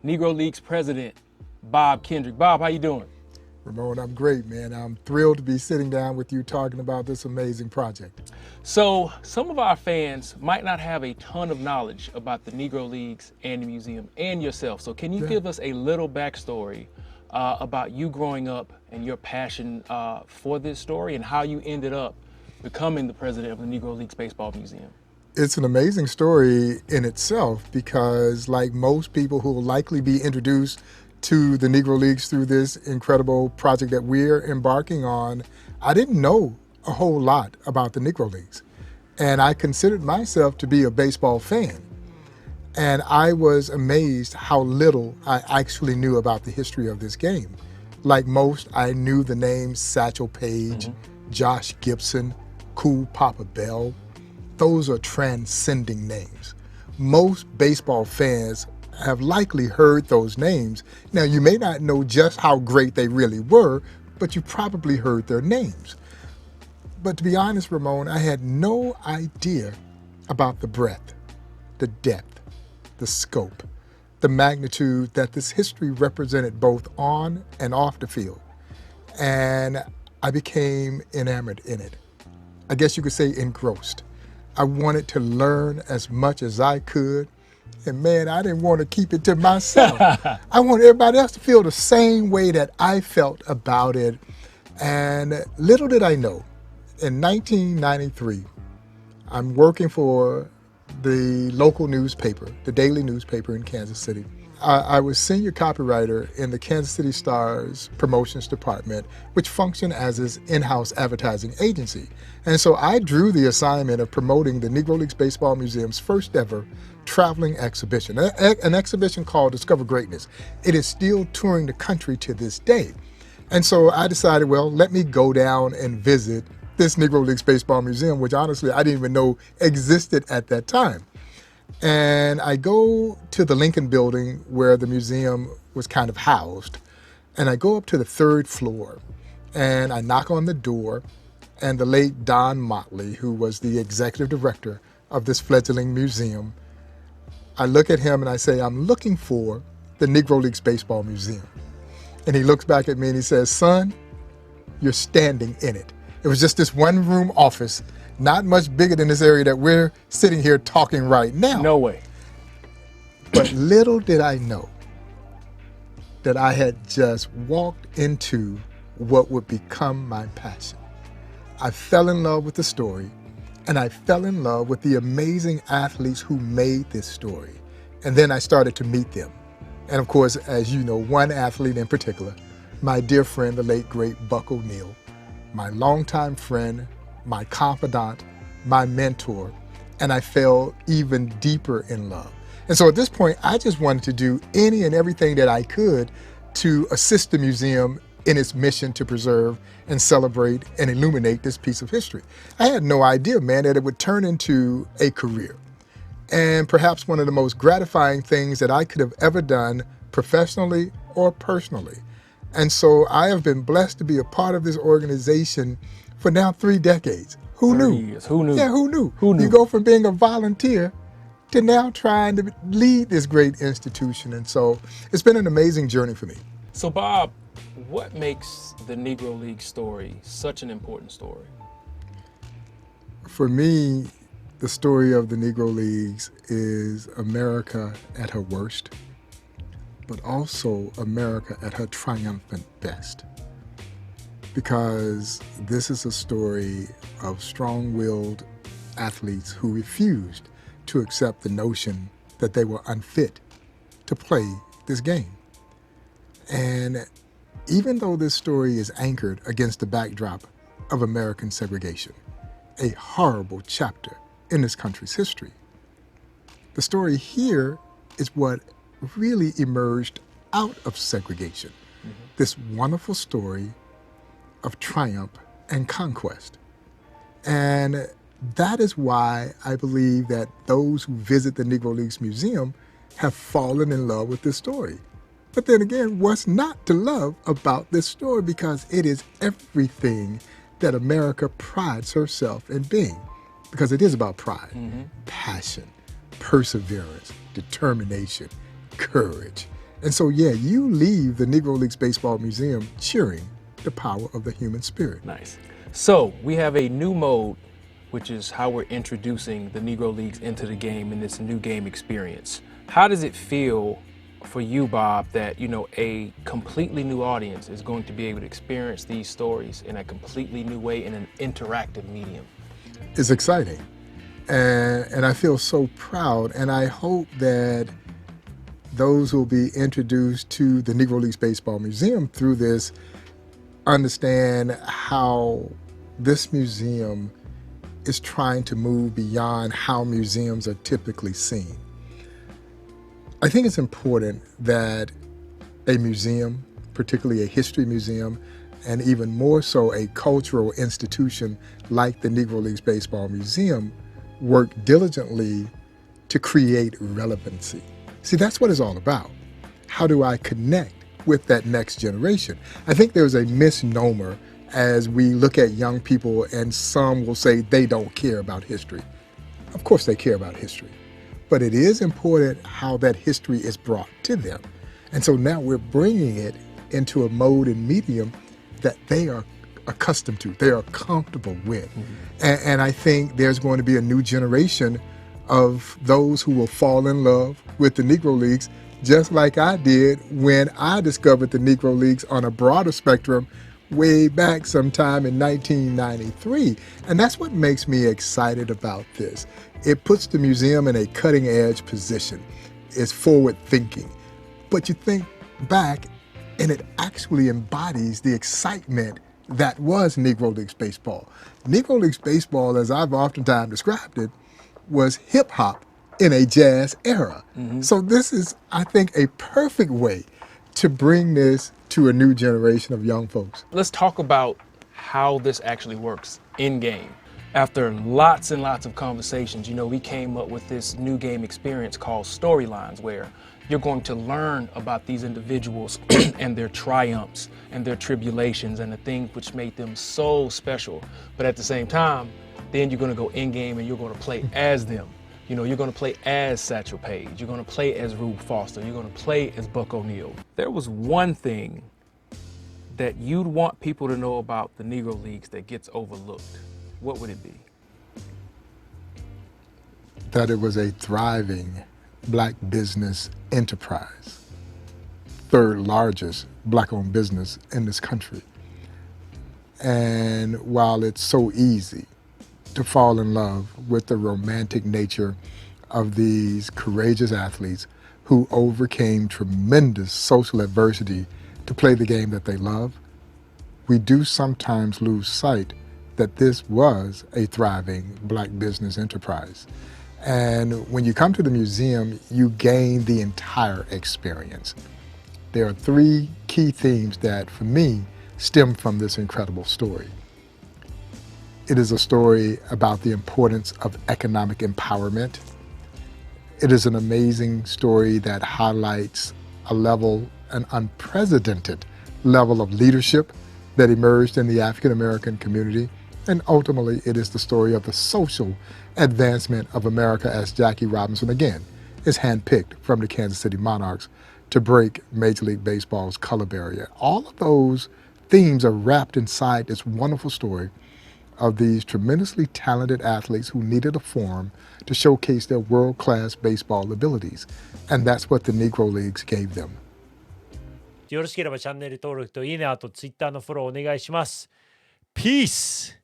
Negro Leagues president, Bob Kendrick. Bob, how you doing? Ramon, I'm great, man. I'm thrilled to be sitting down with you talking about this amazing project. So some of our fans might not have a ton of knowledge about the Negro Leagues and the museum and yourself. So can you give us a little backstory about you growing up and your passion for this story and how you ended up becoming the president of the Negro Leagues Baseball Museum? It's an amazing story in itself because, like most people who will likely be introduced to the Negro Leagues through this incredible project that we're embarking on, I didn't know a whole lot about the Negro Leagues. And I considered myself to be a baseball fan. And I was amazed how little I actually knew about the history of this game. Like most, I knew the names Satchel Paige, Josh Gibson, Cool Papa Bell. Those are transcending names. Most baseball fans have likely heard those names. Now, you may not know just how great they really were, but you probably heard their names. But to be honest, Ramon, I had no idea about the breadth, the depth, the scope, the magnitude that this history represented both on and off the field. And I became enamored in it. I guess you could say engrossed. I wanted to learn as much as I could. And man, I didn't want to keep it to myself. I wanted everybody else to feel the same way that I felt about it. And little did I know, in 1993, I'm working for the local newspaper, the daily newspaper in Kansas City. I was senior copywriter in the Kansas City Star's promotions department, which functioned as his in-house advertising agency. And so I drew the assignment of promoting the Negro Leagues Baseball Museum's first ever traveling exhibition, an exhibition called Discover Greatness. It is still touring the country to this day. And so I decided, well, let me go down and visit this Negro Leagues Baseball Museum, which honestly I didn't even know existed at that time. And I go to the Lincoln building where the museum was kind of housed. And I go up to the third floor and I knock on the door, and the late Don Motley, who was the executive director of this fledgling museum, I look at him and I say, I'm looking for the Negro Leagues Baseball Museum. And he looks back at me and he says, son, you're standing in it. It was just this one room office, not much bigger than this area that we're sitting here talking right now. No way. But little did I know that I had just walked into what would become my passion. I fell in love with the story, and I fell in love with the amazing athletes who made this story. And then I started to meet them. And of course, as you know, one athlete in particular, my dear friend, the late great Buck O'Neil, my longtime friend, my confidant, my mentor, and I fell even deeper in love. And so at this point, I just wanted to do any and everything that I could to assist the museum in its mission to preserve and celebrate and illuminate this piece of history. I had no idea, man, that it would turn into a career. And perhaps one of the most gratifying things that I could have ever done professionally or personally. And so I have been blessed to be a part of this organization for now 3 decades. Who knew? Years. Who knew? Yeah, who knew? Who knew? You go from being a volunteer to now trying to lead this great institution. And so it's been an amazing journey for me. So Bob, what makes the Negro League story such an important story? For me, the story of the Negro Leagues is America at her worst, but also America at her triumphant best. Because this is a story of strong-willed athletes who refused to accept the notion that they were unfit to play this game. And even though this story is anchored against the backdrop of American segregation, a horrible chapter in this country's history, the story here is what really emerged out of segregation. This wonderful story of triumph and conquest. And that is why I believe that those who visit the Negro Leagues Museum have fallen in love with this story. But then again, what's not to love about this story? Because it is everything that America prides herself in being. Because it is about pride, passion, perseverance, determination, courage, And so, yeah, you leave the Negro Leagues Baseball Museum cheering the power of the human spirit. Nice. So we have a new mode, which is how we're introducing the Negro Leagues into the game in this new game experience. How does it feel for you, Bob, that, you know, a completely new audience is going to be able to experience these stories in a completely new way in an interactive medium? It's exciting. And I feel so proud. And I hope that those who will be introduced to the Negro Leagues Baseball Museum through this understand how this museum is trying to move beyond how museums are typically seen. I think it's important that a museum, particularly a history museum, and even more so a cultural institution like the Negro Leagues Baseball Museum, work diligently to create relevancy. See, that's what it's all about. How do I connect with that next generation? I think there's a misnomer as we look at young people, and some will say they don't care about history. Of course they care about history, but it is important how that history is brought to them. And so now we're bringing it into a mode and medium that they are accustomed to, they are comfortable with. And I think there's going to be a new generation of those who will fall in love with the Negro Leagues, just like I did when I discovered the Negro Leagues on a broader spectrum way back sometime in 1993. And that's what makes me excited about this. It puts the museum in a cutting edge position. It's forward thinking. But you think back and it actually embodies the excitement that was Negro Leagues Baseball. Negro Leagues Baseball, as I've oftentimes described it, was hip hop in a jazz era. So this is, I think, a perfect way to bring this to a new generation of young folks. Let's talk about how this actually works in game. After lots and lots of conversations, you know, we came up with this new game experience called Storylines, where you're going to learn about these individuals and their triumphs and their tribulations and the things which made them so special. But at the same time, then you're going to go in game and you're going to play as them. You know, you're going to play as Satchel Paige. You're going to play as Rube Foster. You're going to play as Buck O'Neil. There was one thing that you'd want people to know about the Negro Leagues that gets overlooked. What would it be? That it was a thriving black business enterprise, third largest black-owned business in this country. And while it's so easy to fall in love with the romantic nature of these courageous athletes who overcame tremendous social adversity to play the game that they love, we do sometimes lose sight that this was a thriving black business enterprise. And when you come to the museum, you gain the entire experience. There are three key themes that, for me, stem from this incredible story. It is a story about the importance of economic empowerment. It is an amazing story that highlights an unprecedented level of leadership that emerged in the African American community. And ultimately, it is the story of the social advancement of America as Jackie Robinson, again, is handpicked from the Kansas City Monarchs to break Major League Baseball's color barrier. All of those themes are wrapped inside this wonderful story of these tremendously talented athletes who needed a forum to showcase their world-class baseball abilities. And that's what the Negro Leagues gave them. よろしければチャンネル登録といいね、あとツイッターのフォローお願いします。ピース